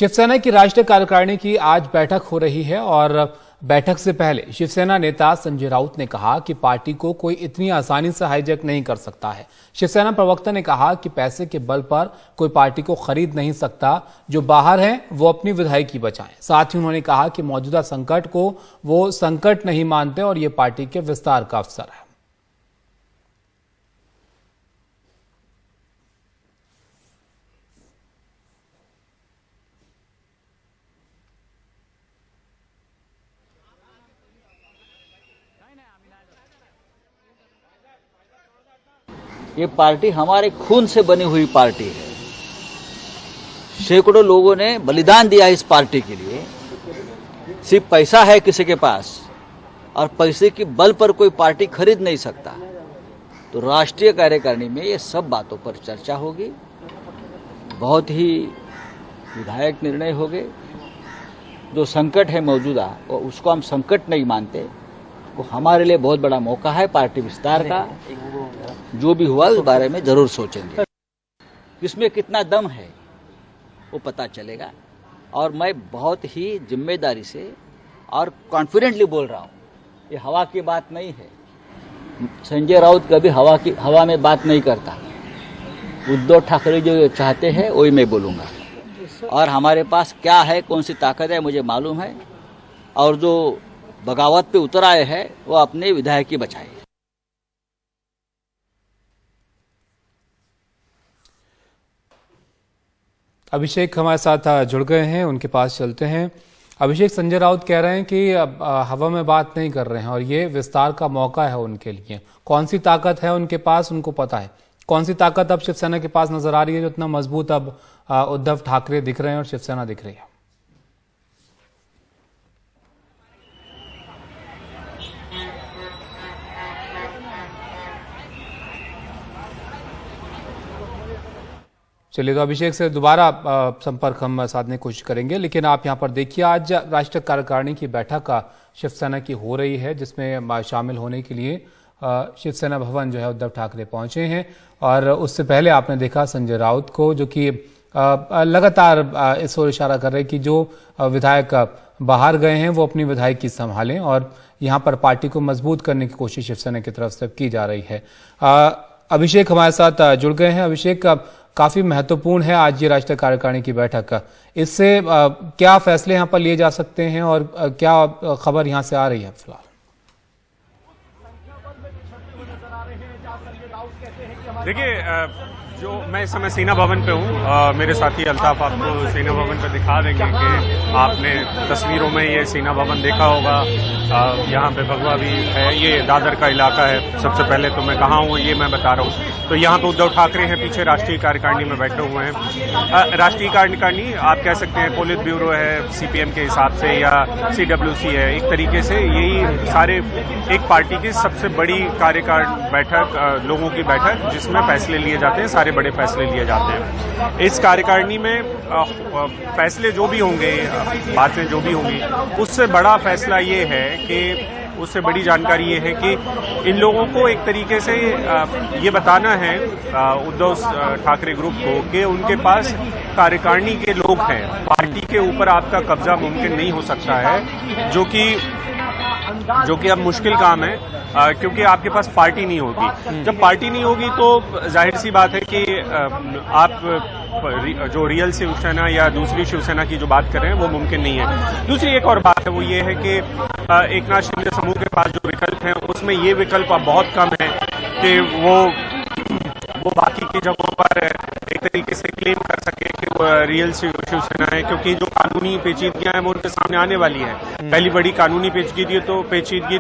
शिवसेना की राष्ट्रीय कार्यकारिणी की आज बैठक हो रही है और बैठक से पहले शिवसेना नेता संजय राउत ने कहा कि पार्टी को कोई इतनी आसानी से हाईजैक नहीं कर सकता है। शिवसेना प्रवक्ता ने कहा कि पैसे के बल पर कोई पार्टी को खरीद नहीं सकता, जो बाहर हैं वो अपनी विधायकी बचाएं। साथ ही उन्होंने कहा कि मौजूदा संकट को वो संकट नहीं मानते और ये पार्टी के विस्तार का अवसर है। ये पार्टी हमारे खून से बनी हुई पार्टी है। सैकड़ों लोगों ने बलिदान दिया इस पार्टी के लिए। सिर्फ पैसा है किसी के पास और पैसे की बल पर कोई पार्टी खरीद नहीं सकता। तो राष्ट्रीय कार्यकारिणी में ये सब बातों पर चर्चा होगी, बहुत ही विधायक निर्णय होंगे। जो संकट है मौजूदा उसको हम संकट नहीं मानते, वो हमारे लिए बहुत बड़ा मौका है पार्टी विस्तार का। जो भी हुआ उस बारे में जरूर सोचेंगे, इसमें कितना दम है वो पता चलेगा। और मैं बहुत ही जिम्मेदारी से और कॉन्फिडेंटली बोल रहा हूँ, ये हवा की बात नहीं है। संजय राउत कभी हवा में बात नहीं करता। उद्धव ठाकरे जो चाहते हैं वही मैं बोलूँगा। और हमारे पास क्या है, कौन सी ताकत है मुझे मालूम है। और जो बगावत पे उतर आए हैं वो अपने विधायकी बचाए। अभिषेक हमारे साथ जुड़ गए हैं, उनके पास चलते हैं। अभिषेक, संजय राउत कह रहे हैं कि हवा में बात नहीं कर रहे हैं और ये विस्तार का मौका है उनके लिए। कौन सी ताकत है उनके पास, उनको पता है। कौन सी ताकत अब शिवसेना के पास नजर आ रही है जो इतना मजबूत अब उद्धव ठाकरे दिख रहे हैं और शिवसेना दिख रही है? चलिए, तो अभिषेक से दोबारा संपर्क हम साधने की कोशिश करेंगे। लेकिन आप यहां पर देखिए, आज राष्ट्रीय कार्यकारिणी की बैठक शिवसेना की हो रही है, जिसमें शामिल होने के लिए शिवसेना भवन जो है उद्धव ठाकरे पहुंचे हैं। और उससे पहले आपने देखा संजय राउत को, जो कि लगातार इस ओर इशारा कर रहे हैं कि जो विधायक बाहर गए हैं वो अपनी विधायकी संभालें और यहाँ पर पार्टी को मजबूत करने की कोशिश शिवसेना की तरफ से की जा रही है। अभिषेक हमारे साथ जुड़ गए हैं। अभिषेक, काफी महत्वपूर्ण है आज ये राष्ट्रीय कार्यकारिणी की बैठक। इससे क्या फैसले यहाँ पर लिए जा सकते हैं और क्या खबर यहाँ से आ रही है फिलहाल? देखिए, जो मैं इस समय सेना भवन पे हूँ, मेरे साथी अल्ताफ आपको सेना भवन पे दिखा देंगे कि आपने तस्वीरों में ये सेना भवन देखा होगा। यहाँ पे भगवा भी है, ये दादर का इलाका है। सबसे पहले तो मैं कहाँ हूँ ये मैं बता रहा हूँ। तो यहाँ पे उद्धव ठाकरे हैं, पीछे राष्ट्रीय कार्यकारिणी में बैठे हुए हैं। राष्ट्रीय कार्यकारिणी आप कह सकते हैं पोलित ब्यूरो है सीपीएम के हिसाब से, या सीडब्ल्यूसी है। एक तरीके से यही सारे एक पार्टी की सबसे बड़ी कार्यकारिणी बैठक, लोगों की बैठक, जिसमें फैसले लिए जाते हैं, सारे बड़े फैसले लिए जाते हैं। इस कार्यकारिणी में फैसले जो भी होंगे, बातें जो भी होंगी, उससे बड़ा फैसला ये है कि उससे बड़ी जानकारी ये है कि इन लोगों को एक तरीके से ये बताना है उद्धव ठाकरे ग्रुप को कि उनके पास कार्यकारिणी के लोग हैं। पार्टी के ऊपर आपका कब्जा मुमकिन नहीं हो सकता है, जो कि अब मुश्किल काम है, क्योंकि आपके पास पार्टी नहीं होगी। जब पार्टी नहीं होगी तो जाहिर सी बात है कि आप जो रियल शिवसेना या दूसरी शिवसेना की जो बात कर रहे हैं वो मुमकिन नहीं है। दूसरी एक और बात है, वो ये है कि एकनाथ शिंदे समूह के पास जो विकल्प हैं उसमें ये विकल्प अब बहुत कम है कि वो बाकी की जगहों पर एक तरीके से क्लेम कर सके कि वो रियल शिवसेना है, क्योंकि जो कानूनी पेचीदगियां हैं वो उनके सामने आने वाली है। पहली बड़ी कानूनी पेचीदगी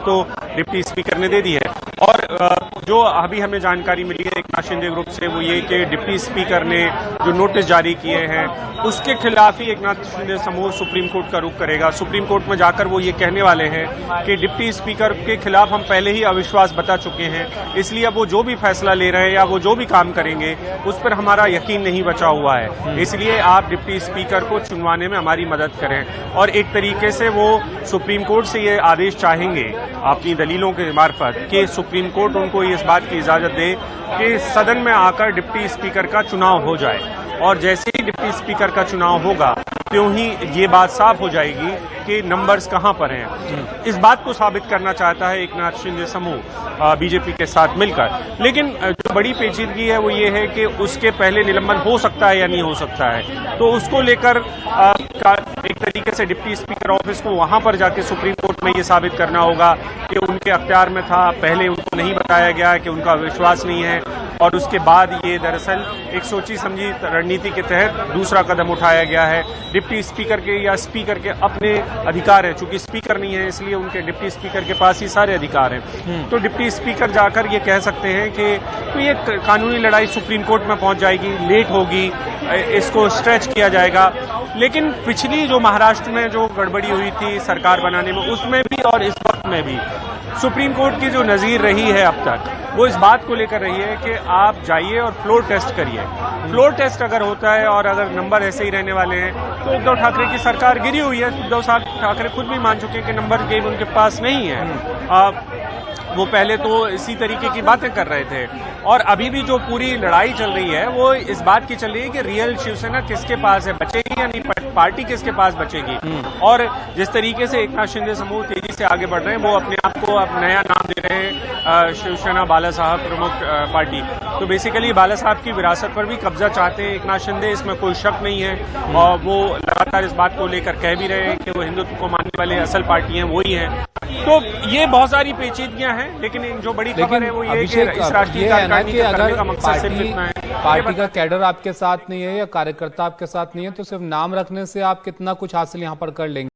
तो डिप्टी स्पीकर ने दे दी है। और जो अभी हमें जानकारी मिली है एकनाथ शिंदे ग्रुप से, वो ये कि डिप्टी स्पीकर ने जो नोटिस जारी किए हैं उसके खिलाफ ही एकनाथ शिंदे समूह सुप्रीम कोर्ट का रुख करेगा। सुप्रीम कोर्ट में जाकर वो ये कहने वाले हैं कि डिप्टी स्पीकर के खिलाफ हम पहले ही अविश्वास बता चुके हैं, इसलिए अब वो जो भी फैसला ले रहे हैं या वो जो भी काम करेंगे उस पर हमारा यकीन नहीं बचा हुआ है। इसलिए आप डिप्टी स्पीकर को चुनवाने में हमारी मदद करें। और एक तरीके से वो सुप्रीम कोर्ट से ये आदेश चाहेंगे अपनी दलीलों के मार्फत कि सुप्रीम कोर्ट उनको इस बात की इजाजत दे कि सदन में आकर डिप्टी स्पीकर का चुनाव हो जाए। और जैसे ही डिप्टी स्पीकर का चुनाव होगा त्यों ही ये बात साफ हो जाएगी कि नंबर्स कहां पर हैं। इस बात को साबित करना चाहता है एकनाथ शिंदे समूह बीजेपी के साथ मिलकर। लेकिन जो बड़ी पेचीदगी है वो ये है कि उसके पहले निलंबन हो सकता है या नहीं हो सकता है। तो उसको लेकर एक तरीके से डिप्टी स्पीकर ऑफिस को वहां पर जाके सुप्रीम कोर्ट में ये साबित करना होगा कि उनके अख्तियार में था, पहले उनको नहीं बताया गया, कि उनका विश्वास नहीं है, और उसके बाद ये दरअसल एक सोची समझी रणनीति के तहत दूसरा कदम उठाया गया है। डिप्टी स्पीकर के या स्पीकर के अपने अधिकार हैं, चूंकि स्पीकर नहीं है इसलिए उनके डिप्टी स्पीकर के पास ही सारे अधिकार हैं। तो डिप्टी स्पीकर जाकर ये कह सकते हैं कि तो ये कानूनी लड़ाई सुप्रीम कोर्ट में पहुंच जाएगी, लेट होगी, इसको स्ट्रेच किया जाएगा। लेकिन पिछली जो महाराष्ट्र में जो गड़बड़ी हुई थी सरकार बनाने में, उसमें भी और इस वक्त में भी सुप्रीम कोर्ट की जो नज़ीर रही है अब तक, वो इस बात को लेकर रही है कि आप जाइए और फ्लोर टेस्ट करिए। फ्लोर टेस्ट अगर होता है और अगर नंबर ऐसे ही रहने वाले हैं तो उद्धव ठाकरे की सरकार गिरी हुई है। उद्धव ठाकरे खुद भी मान चुके हैं कि नंबर गेम उनके पास नहीं है। वो पहले तो इसी तरीके की बातें कर रहे थे, और अभी भी जो पूरी लड़ाई चल रही है वो इस बात की चल रही है कि रियल शिवसेना किसके पास है, बचेगी या नहीं, पार्टी किसके पास बचेगी। और जिस तरीके से एकनाथ शिंदे समूह तेजी से आगे बढ़ रहे हैं, वो अपने आप को अब नया नाम दे रहे हैं शिवसेना बाला साहब प्रमुख पार्टी। तो बेसिकली बाला साहब की विरासत पर भी कब्जा चाहते हैं एकनाथ शिंदे, इसमें कोई शक नहीं है। और वो लगातार इस बात को लेकर कह भी रहे हैं कि वो हिंदुत्व को मानने वाले असल पार्टी हैं वही हैं। तो ये बहुत सारी पेचीदगियां हैं, लेकिन जो बड़ी खबर है वो ये है कि इस राष्ट्रीय कार्यकारिणी का करने का मकसद सिर्फ इतना है। पार्टी का कैडर आपके साथ नहीं है या कार्यकर्ता आपके साथ नहीं है, तो सिर्फ नाम रखने से आप कितना कुछ हासिल यहाँ पर कर लेंगे।